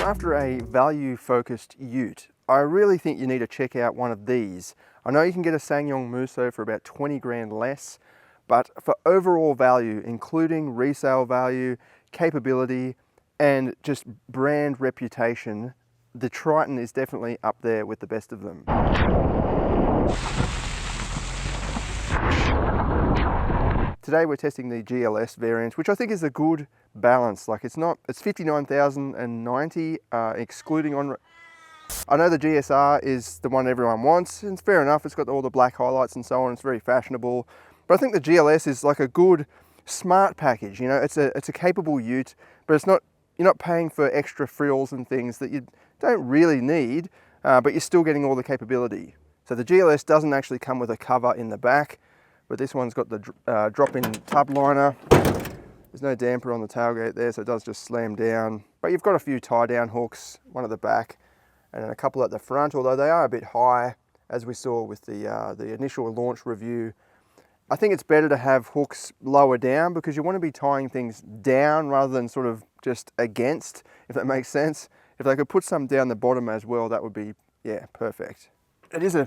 After a value-focused ute, I really think you need to check out one of these. I know you can get a SsangYong Musso for about 20 grand less, but for overall value, including resale value, capability, and just brand reputation, the Triton is definitely up there with the best of them. Today we're testing the GLS variant, which I think is a good balance. Like it's 59,090 excluding on. I know the GSR is the one everyone wants, and it's fair enough. It's got all the black highlights and so on. It's very fashionable, but I think the GLS is like a good, smart package. You know, it's a capable ute, but it's not. You're not paying for extra frills and things that you don't really need, but you're still getting all the capability. So the GLS doesn't actually come with a cover in the back, but this one's got the drop-in tub liner. There's no damper on the tailgate there, so it does just slam down. But you've got a few tie-down hooks, one at the back, and then a couple at the front, although they are a bit high, as we saw with the initial launch review. I think it's better to have hooks lower down because you want to be tying things down rather than sort of just against, if that makes sense. If they could put some down the bottom as well, that would be, yeah, perfect. It is a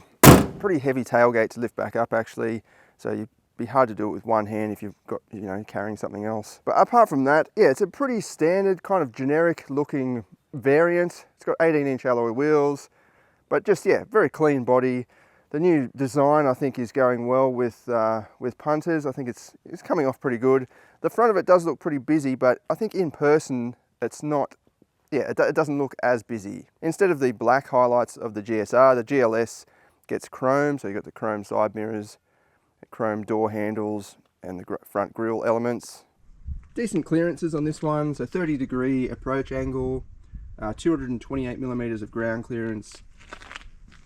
pretty heavy tailgate to lift back up actually, so you'd be hard to do it with one hand if you've got, you know, carrying something else. But apart from that, yeah, it's a pretty standard kind of generic looking variant. It's got 18-inch alloy wheels, but just, yeah, very clean body. The new design I think is going well with punters. I think it's coming off pretty good. The front of it does look pretty busy, but I think in person it's not, yeah, it doesn't look as busy. Instead of the black highlights of the GSR, the GLS gets chrome, so you've got the chrome side mirrors, chrome door handles, and the front grille elements. Decent clearances on this one, so 30-degree approach angle, 228 millimeters of ground clearance,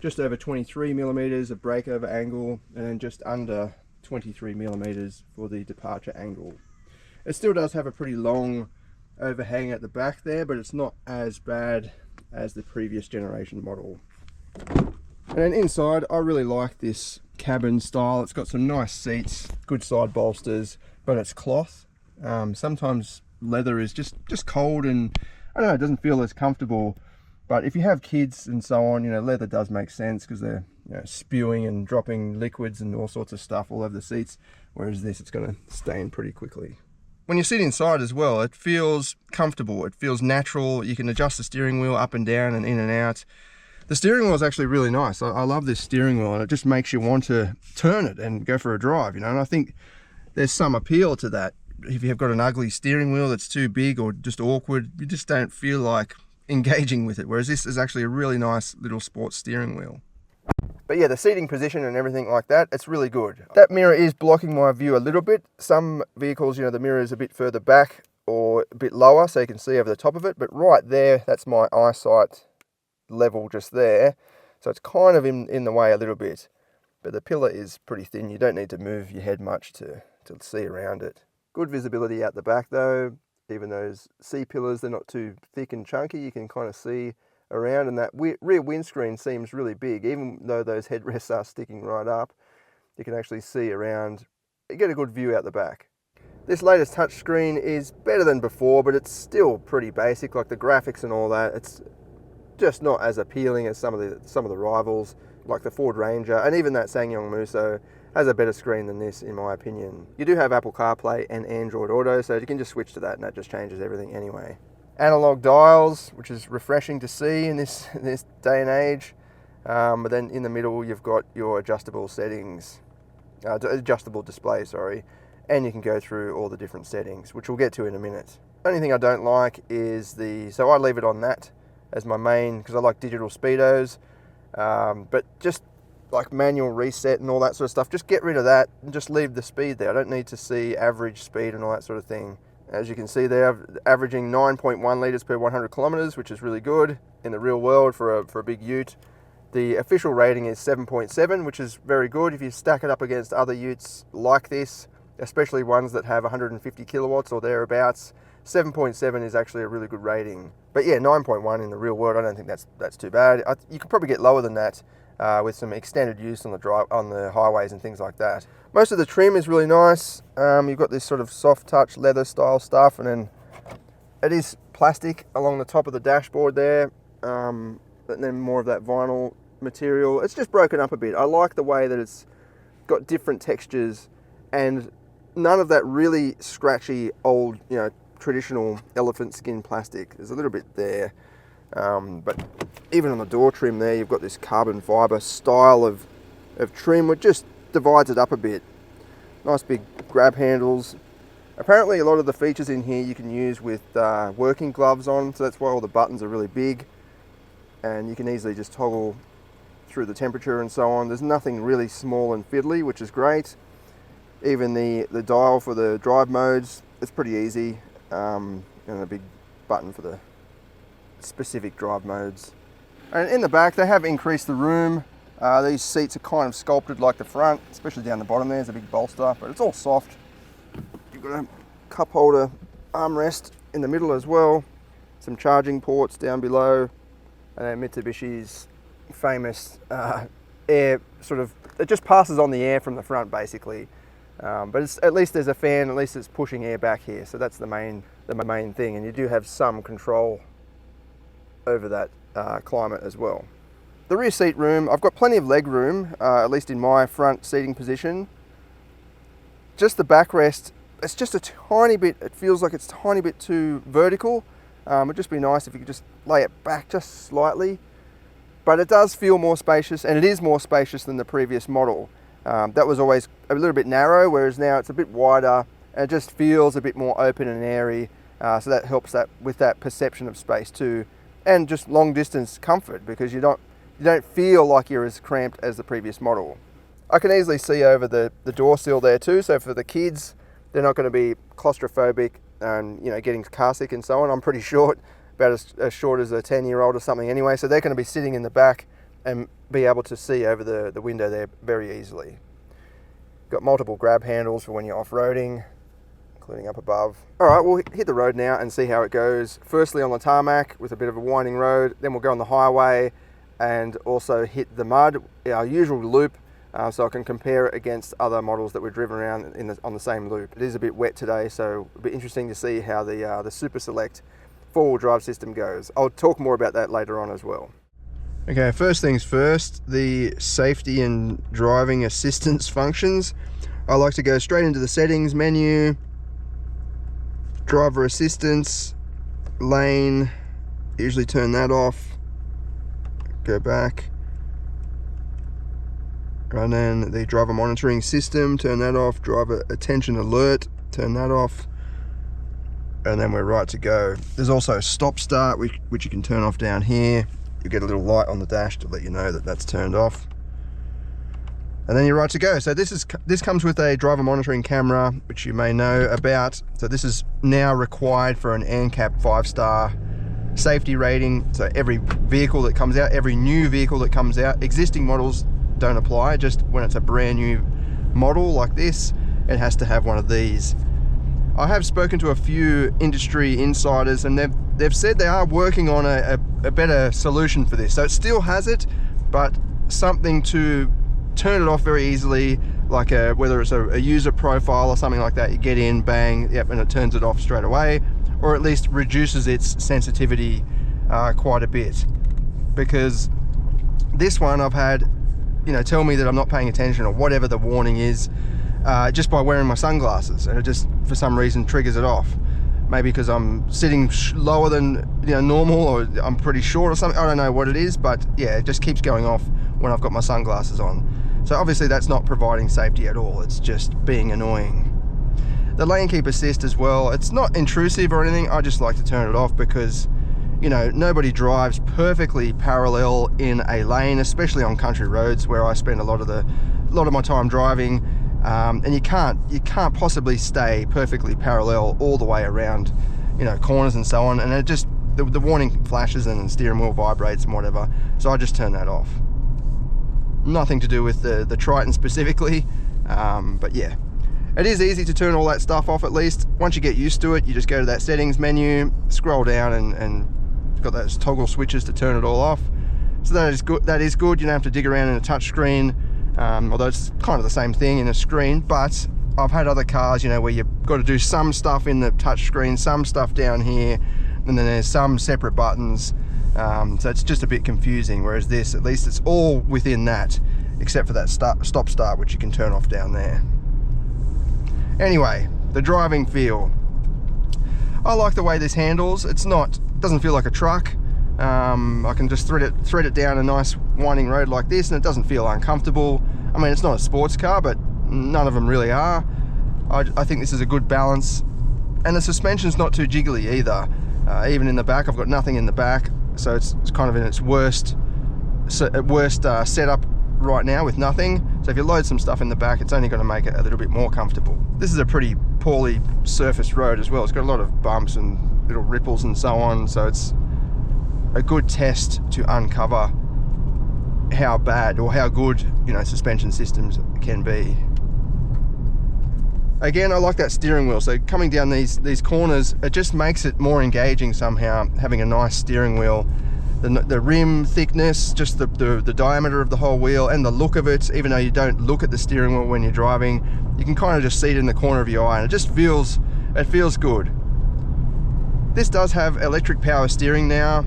just over 23 millimeters of breakover angle, and then just under 23 millimeters for the departure angle. It still does have a pretty long overhang at the back there, but it's not as bad as the previous generation model. And then inside, I really like this cabin style. It's got some nice seats, good side bolsters, but it's cloth. Sometimes leather is just cold and I don't know, it doesn't feel as comfortable. But if you have kids and so on, you know, leather does make sense because they're, you know, spewing and dropping liquids and all sorts of stuff all over the seats, whereas this, it's going to stain pretty quickly. When you sit inside as well, it feels comfortable, it feels natural. You can adjust the steering wheel up and down and in and out. The steering wheel is actually really nice. I love this steering wheel, and it just makes you want to turn it and go for a drive, you know, and I think there's some appeal to that. If you have got an ugly steering wheel that's too big or just awkward, you just don't feel like engaging with it, whereas this is actually a really nice little sports steering wheel. But yeah, the seating position and everything like that, it's really good. That mirror is blocking my view a little bit. Some vehicles, you know, the mirror is a bit further back or a bit lower so you can see over the top of it, but right there, that's my eyesight level just there. So it's kind of in the way a little bit, but the pillar is pretty thin. You don't need to move your head much to see around it. Good visibility out the back though. Even those C-pillars, they're not too thick and chunky. You can kind of see around, and that rear windscreen seems really big. Even though those headrests are sticking right up, you can actually see around. You get a good view out the back. This latest touchscreen is better than before, but it's still pretty basic. Like the graphics and all that, it's just not as appealing as some of the rivals, like the Ford Ranger, and even that SsangYong Musso has a better screen than this, in my opinion. You do have Apple CarPlay and Android Auto, so you can just switch to that and that just changes everything anyway. Analog dials, which is refreshing to see in this day and age. But then in the middle, you've got your adjustable settings, adjustable display, sorry, and you can go through all the different settings, which we'll get to in a minute. Only thing I don't like is so I leave it on that as my main, because I like digital speedos, but just like manual reset and all that sort of stuff, just get rid of that and just leave the speed there. I don't need to see average speed and all that sort of thing. As you can see there, averaging 9.1 litres per 100 kilometres, which is really good in the real world for a big ute. The official rating is 7.7, which is very good. If you stack it up against other utes like this, especially ones that have 150 kilowatts or thereabouts, 7.7 is actually a really good rating. But yeah, 9.1 in the real world, I don't think that's too bad. You could probably get lower than that with some extended use on the highways and things like that. Most of the trim is really nice. You've got this sort of soft touch leather style stuff, and then it is plastic along the top of the dashboard there, but then more of that vinyl material. It's just broken up a bit. I like the way that it's got different textures and none of that really scratchy old, you know, traditional elephant skin plastic. There's a little bit there, but even on the door trim there, you've got this carbon fiber style of trim, which just divides it up a bit. Nice big grab handles. Apparently a lot of the features in here you can use with working gloves on, so that's why all the buttons are really big, and you can easily just toggle through the temperature and so on. There's nothing really small and fiddly, which is great. Even the dial for the drive modes, it's pretty easy, and a big button for the specific drive modes. And in the back they have increased the room. These seats are kind of sculpted like the front, especially down the bottom there's a big bolster, but it's all soft. You've got a cup holder armrest in the middle as well, some charging ports down below, and then Mitsubishi's famous air sort of, it just passes on the air from the front basically, but it's, at least there's a fan, at least it's pushing air back here, so that's the main thing, and you do have some control over that climate as well. The rear seat room, I've got plenty of leg room, at least in my front seating position. Just the backrest, it's just a tiny bit, it feels like it's a tiny bit too vertical. It'd just be nice if you could just lay it back just slightly. But it does feel more spacious, and it is more spacious than the previous model. That was always a little bit narrow, whereas now it's a bit wider, and it just feels a bit more open and airy. So that helps that with that perception of space too, and just long distance comfort, because you don't feel like you're as cramped as the previous model. I can easily see over the door sill there too, so for the kids, they're not going to be claustrophobic and, you know, getting car sick and so on. I'm pretty short, about as short as a 10-year-old or something anyway, so they're going to be sitting in the back and be able to see over the window there very easily. Got multiple grab handles for when you're off-roading, including up above. All right, we'll hit the road now and see how it goes. Firstly on the tarmac with a bit of a winding road, then we'll go on the highway and also hit the mud, our usual loop, so I can compare it against other models that we've driven around on the same loop. It is a bit wet today, so it'll be interesting to see how the Super Select four-wheel drive system goes. I'll talk more about that later on as well. Okay, first things first, the safety and driving assistance functions. I like to go straight into the settings menu, driver assistance, lane, usually turn that off, go back, and then the driver monitoring system, turn that off, driver attention alert, turn that off, and then we're right to go. There's also stop start, which you can turn off down here. You get a little light on the dash to let you know that that's turned off, and then you're right to go. So this comes with a driver monitoring camera, which you may know about. So this is now required for an ANCAP 5-star safety rating. So every vehicle that comes out, every new vehicle that comes out, existing models don't apply, just when it's a brand new model like this, it has to have one of these. I have spoken to a few industry insiders, and they've said they are working on a better solution for this. So it still has it, but something to turn it off very easily, like whether it's a user profile or something like that. You get in, bang, yep, and it turns it off straight away, or at least reduces its sensitivity quite a bit. Because this one I've had, you know, tell me that I'm not paying attention or whatever the warning is, just by wearing my sunglasses, and it just for some reason triggers it off. Maybe because I'm sitting lower than, you know, normal, or I'm pretty short or something. I don't know what it is, but yeah, it just keeps going off when I've got my sunglasses on. So obviously that's not providing safety at all, it's just being annoying. The lane keep assist as well, it's not intrusive or anything, I just like to turn it off because, you know, nobody drives perfectly parallel in a lane, especially on country roads where I spend a lot of my time driving, and you can't possibly stay perfectly parallel all the way around, you know, corners and so on, and it just the warning flashes and the steering wheel vibrates and whatever, so I just turn that off. Nothing to do with the Triton specifically, but yeah, it is easy to turn all that stuff off. At least once you get used to it, you just go to that settings menu, scroll down, and got those toggle switches to turn it all off. So that is good. You don't have to dig around in a touch screen, although it's kind of the same thing in a screen. But I've had other cars, you know, where you've got to do some stuff in the touch screen, some stuff down here. and then there's some separate buttons, so it's just a bit confusing, whereas this, at least it's all within that, except for that stop start, which you can turn off down there. Anyway, the driving feel. I like the way this handles. Doesn't feel like a truck. I can just thread it down a nice winding road like this, and it doesn't feel uncomfortable. I mean, it's not a sports car, but none of them really are. I think this is a good balance, and the suspension's not too jiggly either. Even in the back, I've got nothing in the back, so it's kind of in its worst setup right now with nothing. So if you load some stuff in the back, it's only going to make it a little bit more comfortable. This is a pretty poorly surfaced road as well. It's got a lot of bumps and little ripples and so on, so it's a good test to uncover how bad or how good, you know, suspension systems can be. Again, I like that steering wheel. So coming down these corners, it just makes it more engaging somehow, having a nice steering wheel. The rim thickness, just the diameter of the whole wheel, and the look of it, even though you don't look at the steering wheel when you're driving, you can kind of just see it in the corner of your eye, and it just feels good. This does have electric power steering now,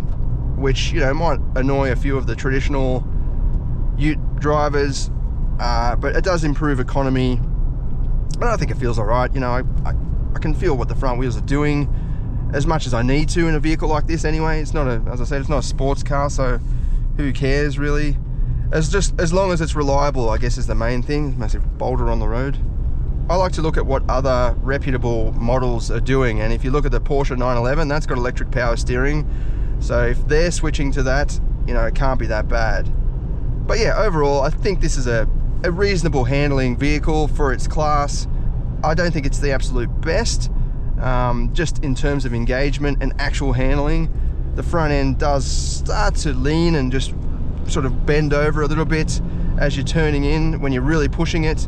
which, you know, might annoy a few of the traditional Ute drivers, but it does improve economy. But I think it feels all right. You know, I can feel what the front wheels are doing as much as I need to in a vehicle like this anyway. It's not as I said, it's not a sports car, so who cares really? As long as it's reliable, I guess, is the main thing. Massive boulder on the road. I like to look at what other reputable models are doing, and if you look at the Porsche 911, that's got electric power steering. So if they're switching to that, you know, it can't be that bad. But yeah, overall, I think this is a reasonable handling vehicle for its class. I don't think it's the absolute best. Just in terms of engagement and actual handling, the front end does start to lean and just sort of bend over a little bit as you're turning in when you're really pushing it,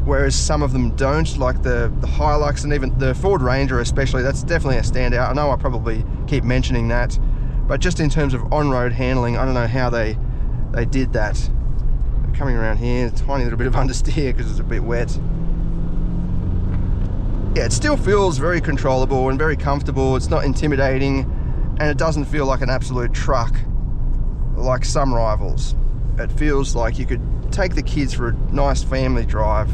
whereas some of them don't, like the Hilux and even the Ford Ranger especially. That's definitely a standout. I know I probably keep mentioning that, but just in terms of on-road handling, I don't know how they did that. Coming around here, a tiny little bit of understeer because it's a bit wet. Yeah, it still feels very controllable and very comfortable. It's not intimidating, and it doesn't feel like an absolute truck like some rivals. It feels like you could take the kids for a nice family drive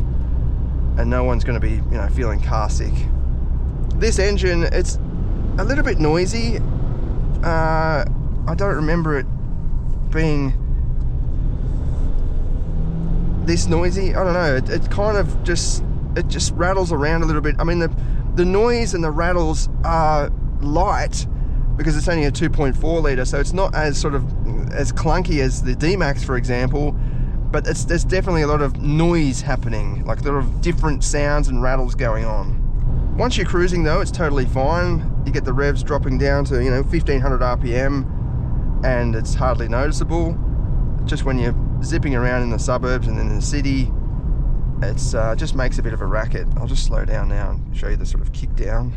and no one's going to be, you know, feeling car sick. This engine, it's a little bit noisy. I don't remember it being this noisy. I don't know, it kind of just rattles around a little bit. I mean, the noise and the rattles are light because it's only a 2.4 litre, so it's not as sort of as clunky as the D-Max, for example, but there's definitely a lot of noise happening, like a lot of different sounds and rattles going on. Once you're cruising though, it's totally fine. You get the revs dropping down to, you know, 1500 RPM, and it's hardly noticeable. Just when you're zipping around in the suburbs and in the city, it's just makes a bit of a racket. I'll just slow down now and show you the sort of kick down.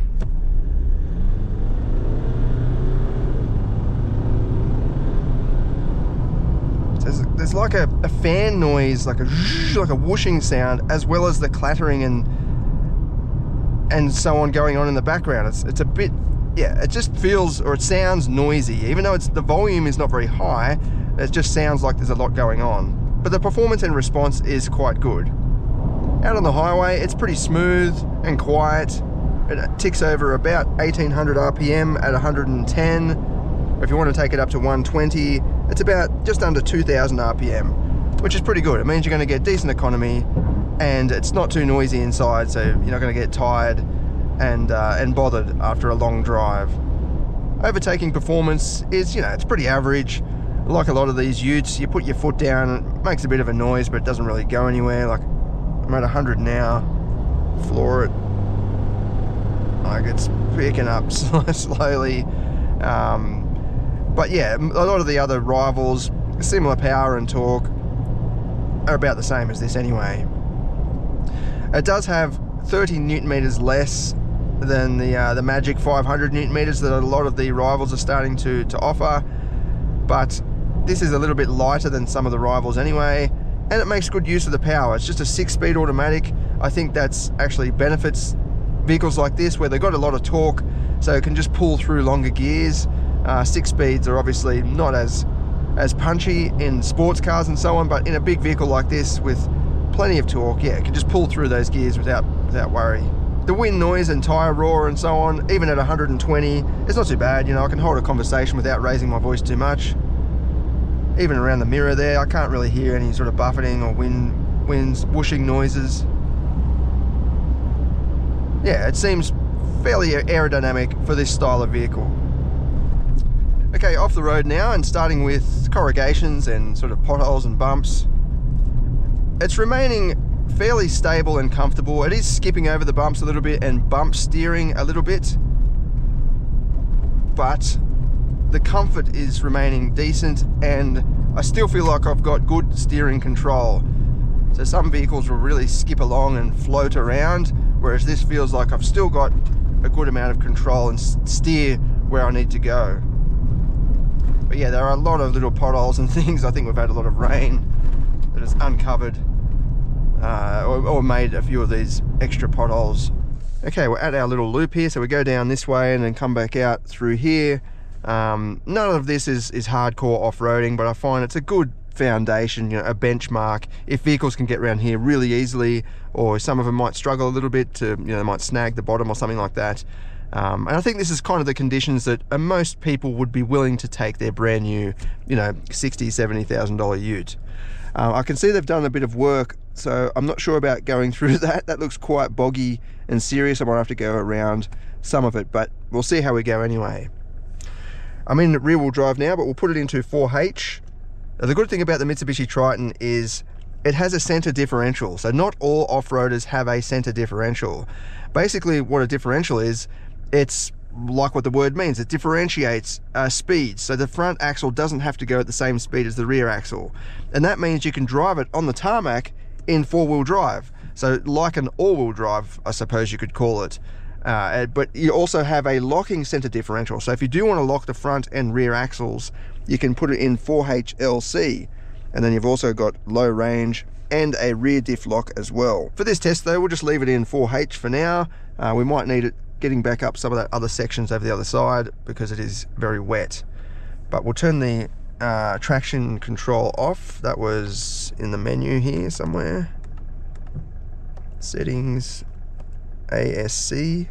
There's like a fan noise, like a whooshing sound, as well as the clattering and so on going on in the background. It's a bit, yeah, it just feels, or it sounds noisy, even though the volume is not very high. It just sounds like there's a lot going on, but the performance and response is quite good. Out on the highway, it's pretty smooth and quiet. It ticks over about 1800 RPM at 110. If you want to take it up to 120, it's about just under 2000 RPM, which is pretty good. It means you're going to get decent economy, and it's not too noisy inside, so you're not going to get tired and bothered after a long drive. Overtaking performance is, you know, it's pretty average. Like a lot of these utes, you put your foot down, it makes a bit of a noise, but it doesn't really go anywhere. Like, I'm at 100 now, floor it, like it's picking up slowly. But yeah, a lot of the other rivals, similar power and torque, are about the same as this anyway. It does have 30 Newton meters less than the magic 500 Newton meters that a lot of the rivals are starting to offer, but this is a little bit lighter than some of the rivals anyway, and it makes good use of the power. It's just a 6-speed automatic. I think that's actually benefits vehicles like this, where they've got a lot of torque, so it can just pull through longer gears. 6 speeds are obviously not as punchy in sports cars and so on, but in a big vehicle like this with plenty of torque, yeah, it can just pull through those gears without worry. The wind noise and tyre roar and so on, even at 120, it's not too bad. You know, I can hold a conversation without raising my voice too much. Even around the mirror there, I can't really hear any sort of buffeting or winds whooshing noises. Yeah, it seems fairly aerodynamic for this style of vehicle. Okay, off the road now, and starting with corrugations and sort of potholes and bumps. It's remaining fairly stable and comfortable. It is skipping over the bumps a little bit and bump steering a little bit, but the comfort is remaining decent, and I still feel like I've got good steering control. So some vehicles will really skip along and float around, whereas this feels like I've still got a good amount of control and steer where I need to go. But yeah, there are a lot of little potholes and things. I think we've had a lot of rain that has uncovered or made a few of these extra potholes. Okay, we're at our little loop here, so we go down this way and then come back out through here. None of this is hardcore off-roading, but I find it's a good foundation, you know, a benchmark. If vehicles can get around here really easily, or some of them might struggle a little bit to, you know, they might snag the bottom or something like that. And I think this is kind of the conditions that most people would be willing to take their brand new, you know, $60,000, $70,000 ute. I can see they've done a bit of work, so I'm not sure about going through that. That looks quite boggy and serious. I might have to go around some of it, but we'll see how we go anyway. I'm in rear wheel drive now, but we'll put it into 4H. The good thing about the Mitsubishi Triton is it has a center differential. So not all off-roaders have a center differential. Basically what a differential is, it's like what the word means. It differentiates speeds. So the front axle doesn't have to go at the same speed as the rear axle. And that means you can drive it on the tarmac in 4-wheel drive. So like an all-wheel drive, I suppose you could call it. But you also have a locking center differential. So if you do want to lock the front and rear axles, you can put it in 4HLC. And then you've also got low range and a rear diff lock as well. For this test though, we'll just leave it in 4H for now. We might need it getting back up some of that other sections over the other side because it is very wet. But we'll turn the traction control off. That was in the menu here somewhere. Settings, ASC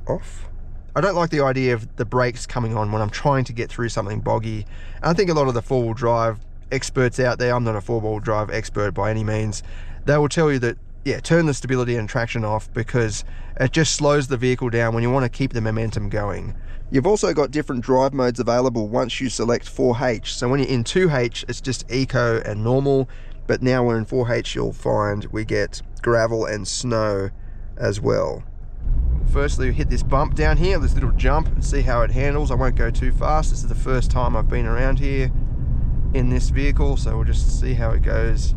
off. I don't like the idea of the brakes coming on when I'm trying to get through something boggy. And I think a lot of the 4-wheel drive experts out there, I'm not a 4-wheel drive expert by any means, they will tell you that, yeah, turn the stability and traction off because it just slows the vehicle down when you want to keep the momentum going. You've also got different drive modes available once you select 4H. So when you're in 2H, it's just eco and normal, but now we're in 4H, you'll find we get gravel and snow as well. Firstly, we hit this bump down here, this little jump, and see how it handles. I won't go too fast. This is the first time I've been around here in this vehicle, so we'll just see how it goes.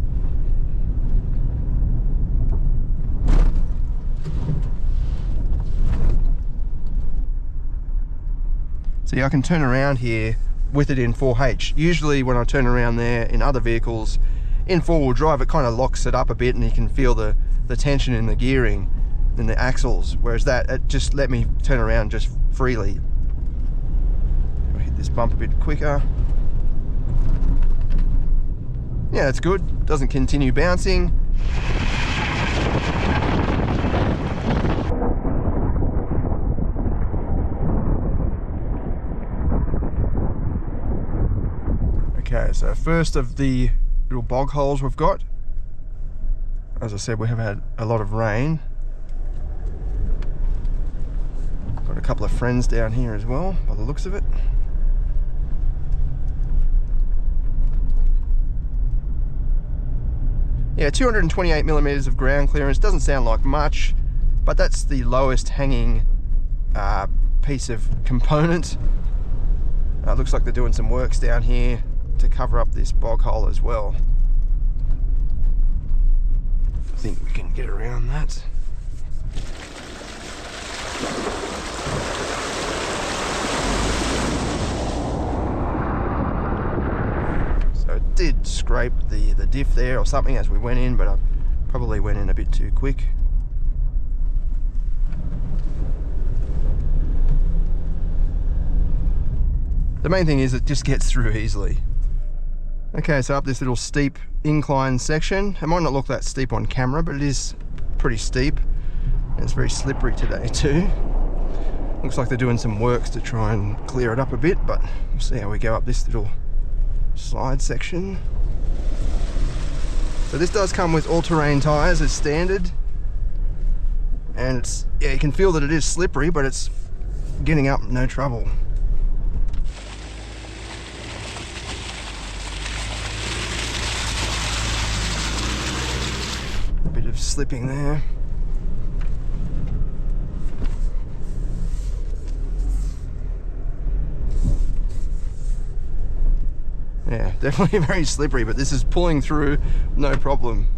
See, I can turn around here with it in 4H. Usually when I turn around there in other vehicles, in 4-wheel drive, it kind of locks it up a bit and you can feel the tension in the gearing and the axles, whereas that, it just let me turn around just freely. I'll hit this bump a bit quicker. Yeah, that's good. Doesn't continue bouncing. Okay, so first of the little bog holes we've got. As I said, we have had a lot of rain. Got a couple of friends down here as well, by the looks of it. Yeah, 228 millimeters of ground clearance. Doesn't sound like much, but that's the lowest hanging piece of component. Looks like they're doing some works down here to cover up this bog hole as well. I think we can get around that. So it did scrape the diff there or something as we went in, but I probably went in a bit too quick. The main thing is it just gets through easily. Okay, so up this little steep incline section. It might not look that steep on camera, but it is pretty steep. And it's very slippery today too. Looks like they're doing some works to try and clear it up a bit, but we'll see how we go up this little slide section. So this does come with all-terrain tyres as standard. And it's, yeah, you can feel that it is slippery, but it's getting up no trouble. A bit of slipping there. Yeah, definitely very slippery, but this is pulling through no problem.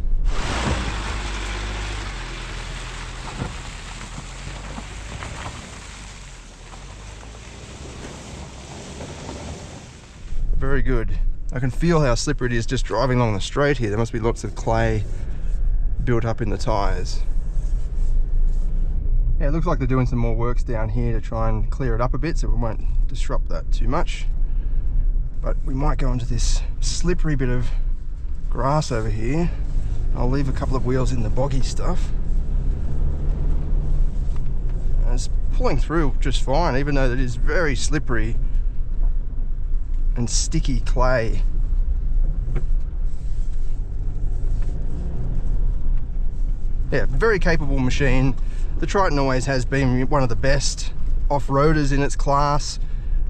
Very good. I can feel how slippery it is just driving along the straight here. There must be lots of clay built up in the tyres. Yeah, it looks like they're doing some more works down here to try and clear it up a bit so we won't disrupt that too much. But we might go into this slippery bit of grass over here. I'll leave a couple of wheels in the boggy stuff. And it's pulling through just fine, even though it is very slippery and sticky clay. Yeah, very capable machine. The Triton always has been one of the best off-roaders in its class.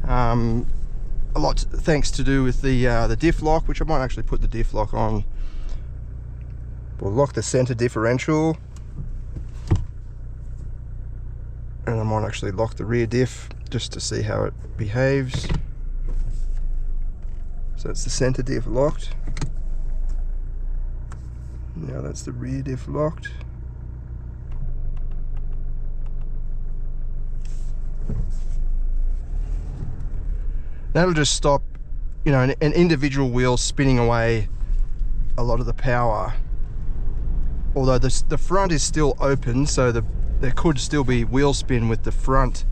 A lot thanks to do with the diff lock, which I might actually put the diff lock on. We'll lock the center differential, and I might actually lock the rear diff just to see how it behaves. So it's the center diff locked. Now that's the rear diff locked. That'll just stop, you know, an individual wheel spinning away a lot of the power. Although the front is still open, so there could still be wheel spin with the front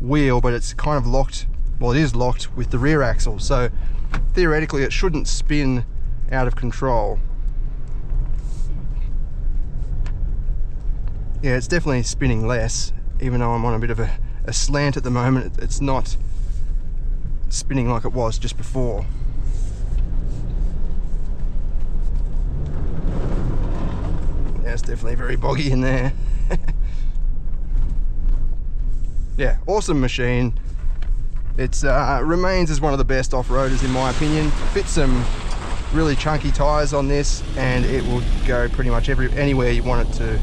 wheel, but it's kind of locked, well, it is locked with the rear axle, so theoretically it shouldn't spin out of control. Yeah, it's definitely spinning less, even though I'm on a bit of a slant at the moment. It's not spinning like it was just before. Yeah, it's definitely very boggy in there. Yeah, awesome machine. It's remains as one of the best off-roaders in my opinion. Fit some really chunky tyres on this and it will go pretty much anywhere you want it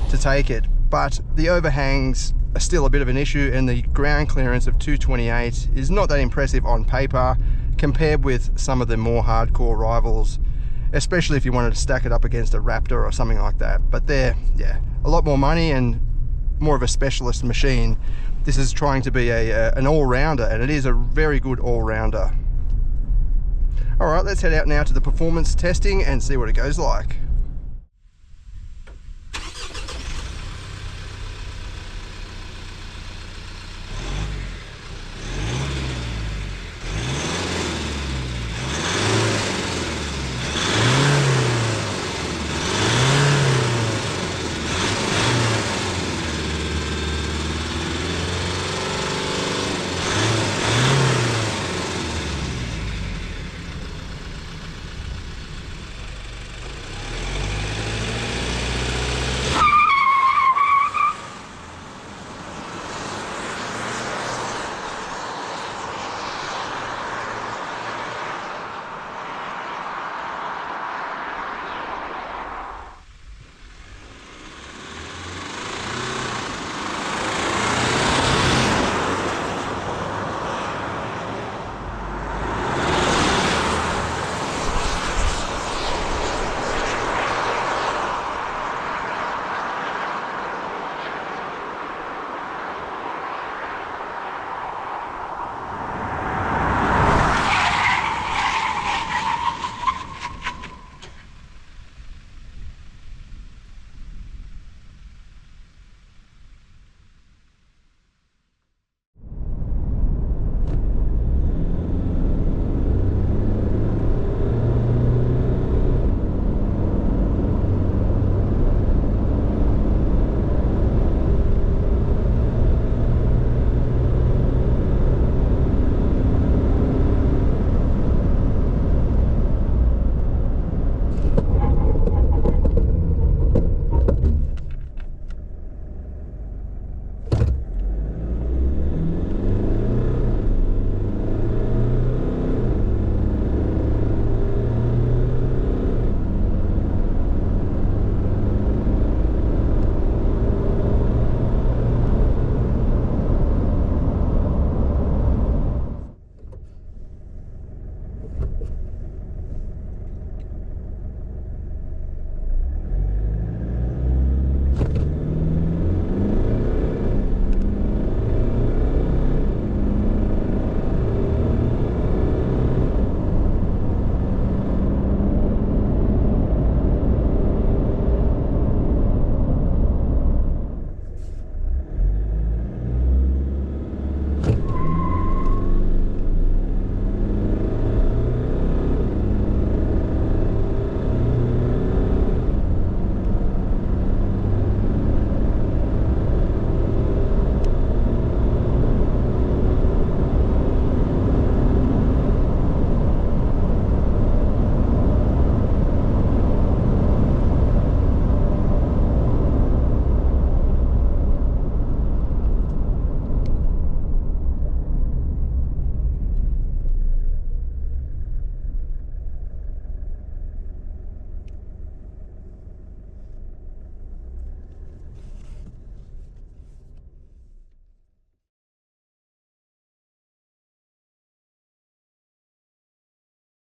to take it. But the overhangs are still a bit of an issue, and the ground clearance of 228 is not that impressive on paper compared with some of the more hardcore rivals, especially if you wanted to stack it up against a Raptor or something like that. But they're, yeah, a lot more money and more of a specialist machine. This is trying to be an all-rounder, and it is a very good all-rounder. All right, let's head out now to the performance testing and see what it goes like.